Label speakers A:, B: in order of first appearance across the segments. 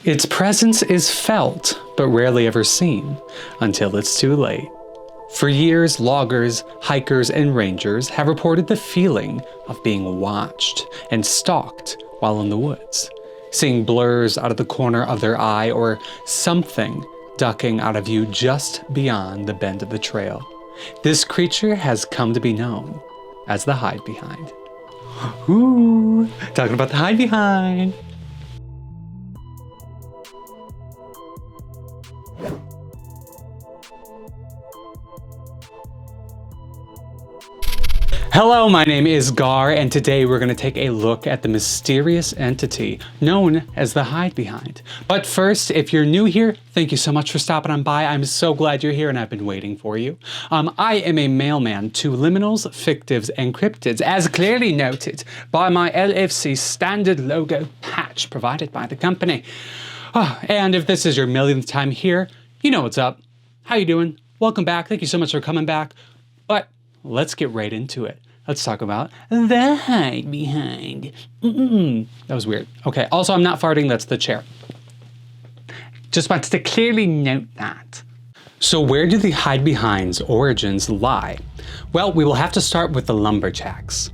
A: Its presence is felt, but rarely ever seen, until it's too late. For years, loggers, hikers, and rangers have reported the feeling of being watched and stalked while in the woods, seeing blurs out of the corner of their eye or something ducking out of view just beyond the bend of the trail. This creature has come to be known as the Hidebehind. Ooh, talking about the Hidebehind. Hello, my name is Gar, and today we're going to take a look at the mysterious entity known as the Hidebehind. But first, if you're new here, thank you so much for stopping on by. I'm so glad you're here and I've been waiting for you. I am a mailman to liminals, fictives, and cryptids, as clearly noted by my LFC standard logo patch provided by the company. And if this is your millionth time here, you know what's up. How you doing? Welcome back. Thank you so much for coming back. But let's get right into it. Let's talk about the Hidebehind. That was weird. Okay, also I'm not farting, that's the chair. Just wanted to clearly note that. So where do the Hidebehind's origins lie? Well, we will have to start with the lumberjacks.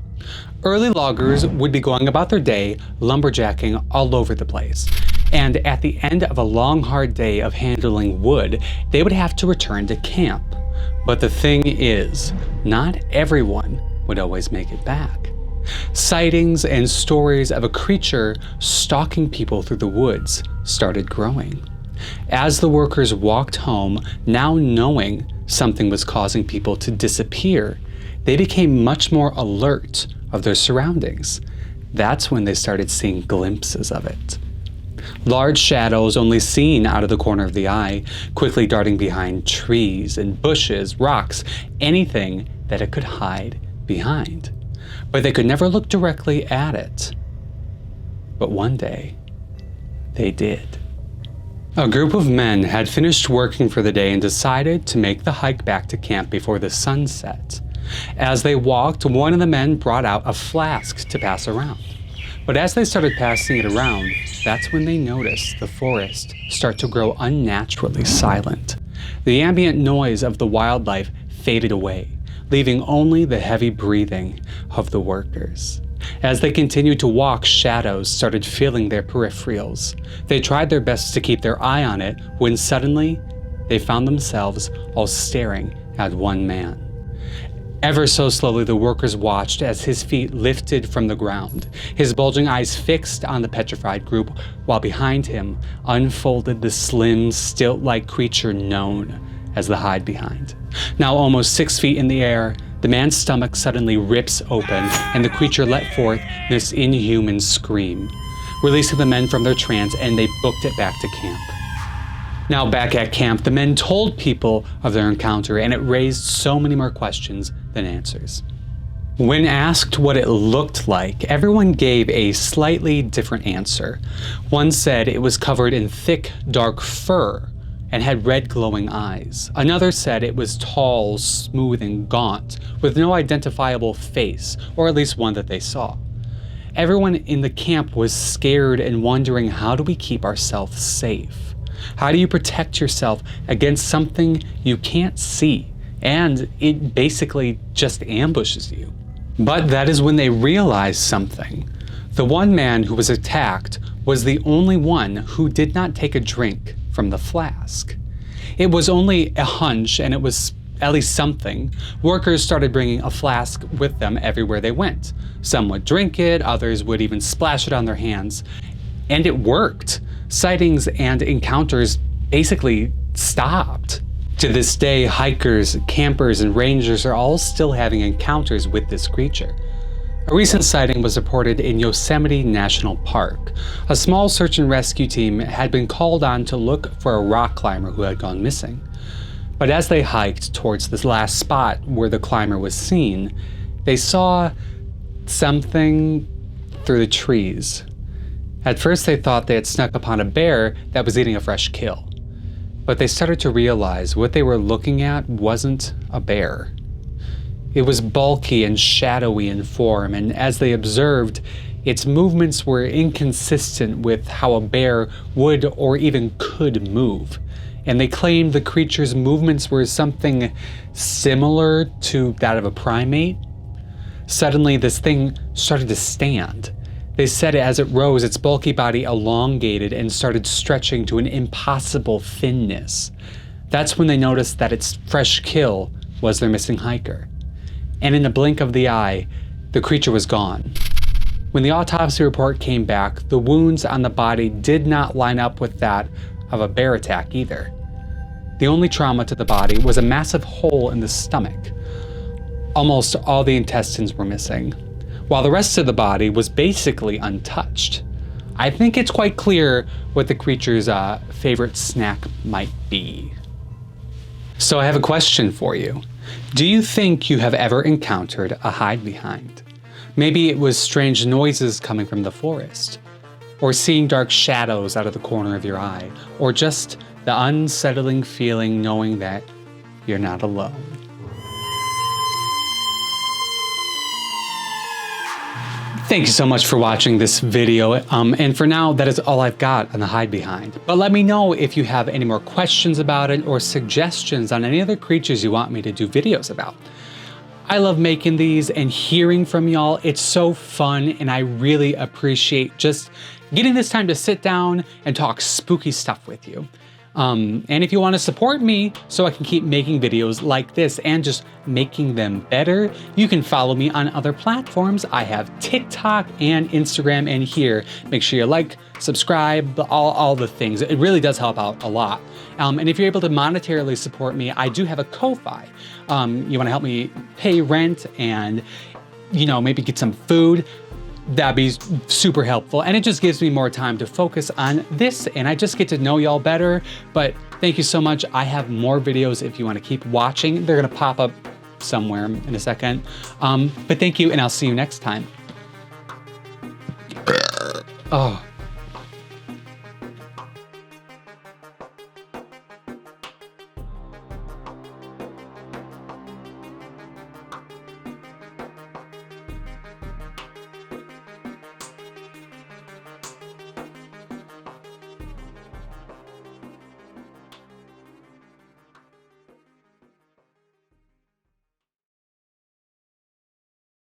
A: Early loggers would be going about their day lumberjacking all over the place. And at the end of a long, hard day of handling wood, they would have to return to camp. But the thing is, not everyone would always make it back. Sightings and stories of a creature stalking people through the woods started growing. As the workers walked home, now knowing something was causing people to disappear, they became much more alert of their surroundings. That's when they started seeing glimpses of it. Large shadows only seen out of the corner of the eye, quickly darting behind trees and bushes, rocks, anything that it could hide behind. But they could never look directly at it. But one day, they did. A group of men had finished working for the day and decided to make the hike back to camp before the sun set. As they walked, one of the men brought out a flask to pass around. But as they started passing it around, that's when they noticed the forest start to grow unnaturally silent. The ambient noise of the wildlife faded away, leaving only the heavy breathing of the workers. As they continued to walk, shadows started filling their peripherals. They tried their best to keep their eye on it when suddenly they found themselves all staring at one man. Ever so slowly, the workers watched as his feet lifted from the ground, his bulging eyes fixed on the petrified group, while behind him unfolded the slim, stilt-like creature known as the Hidebehind. Now almost 6 feet in the air, the man's stomach suddenly rips open, and the creature let forth this inhuman scream, releasing the men from their trance, and they booked it back to camp. Now back at camp, the men told people of their encounter, and it raised so many more questions than answers. When asked what it looked like, everyone gave a slightly different answer. One said it was covered in thick, dark fur and had red glowing eyes. Another said it was tall, smooth, and gaunt, with no identifiable face, or at least one that they saw. Everyone in the camp was scared and wondering, how do we keep ourselves safe? How do you protect yourself against something you can't see, and it basically just ambushes you? But that is when they realized something. The one man who was attacked was the only one who did not take a drink from the flask. It was only a hunch, and it was at least something. Workers started bringing a flask with them everywhere they went. Some would drink it, others would even splash it on their hands, and it worked. Sightings and encounters basically stopped. To this day, hikers, campers, and rangers are all still having encounters with this creature. A recent sighting was reported in Yosemite National Park. A small search and rescue team had been called on to look for a rock climber who had gone missing. But as they hiked towards this last spot where the climber was seen, they saw something through the trees. At first they thought they had snuck upon a bear that was eating a fresh kill. But they started to realize what they were looking at wasn't a bear. It was bulky and shadowy in form, and as they observed, its movements were inconsistent with how a bear would or even could move. And they claimed the creature's movements were something similar to that of a primate. Suddenly, this thing started to stand. They said as it rose, its bulky body elongated and started stretching to an impossible thinness. That's when they noticed that its fresh kill was their missing hiker. And in a blink of the eye, the creature was gone. When the autopsy report came back, the wounds on the body did not line up with that of a bear attack either. The only trauma to the body was a massive hole in the stomach. Almost all the intestines were missing, while the rest of the body was basically untouched. I think it's quite clear what the creature's favorite snack might be. So I have a question for you. Do you think you have ever encountered a Hidebehind? Maybe it was strange noises coming from the forest, or seeing dark shadows out of the corner of your eye, or just the unsettling feeling knowing that you're not alone. Thank you so much for watching this video, and for now, that is all I've got on the Hidebehind. But let me know if you have any more questions about it or suggestions on any other creatures you want me to do videos about. I love making these and hearing from y'all. It's so fun, and I really appreciate just getting this time to sit down and talk spooky stuff with you. And if you want to support me so I can keep making videos like this and just making them better, you can follow me on other platforms. I have TikTok and Instagram, and here, make sure you like, subscribe, all the things. It really does help out a lot. And if you're able to monetarily support me, I do have a Ko-Fi. You want to help me pay rent and, maybe get some food. That'd be super helpful, and it just gives me more time to focus on this, and I just get to know y'all better. But thank you so much. I have more videos if you want to keep watching. They're gonna pop up somewhere in a second. But thank you, and I'll see you next time. Oh.